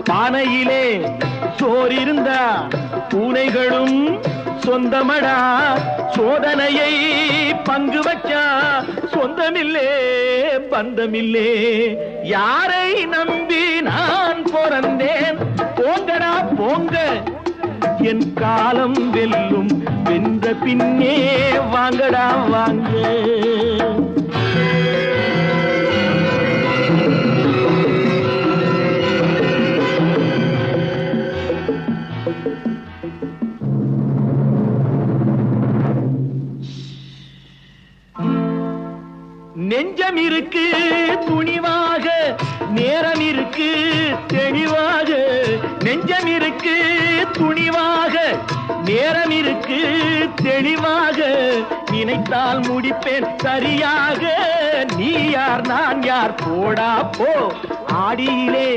பானையிலே சோறிருந்தா பூனைகளும் சொந்தமடா. சோதனையை பங்கு வச்சா சொந்தமில்லே பந்தமில்லே. யாரை நம்பி நான் பிறந்தேன்? போங்கடா போங்க, என் காலம் வெல்லும். வென்ற பின்னே வாங்கடா வாங்க. நெஞ்சம் இருக்கு துணிவாக, நேரம் இருக்கு தெளிவாக. நெஞ்சம் இருக்கு துணிவாக, நேரம் இருக்கு தெளிவாக. நினைத்தால் முடிப்பேன் சரியாக. நீ யார் நான் யார் போடா போ. ஆடியிலே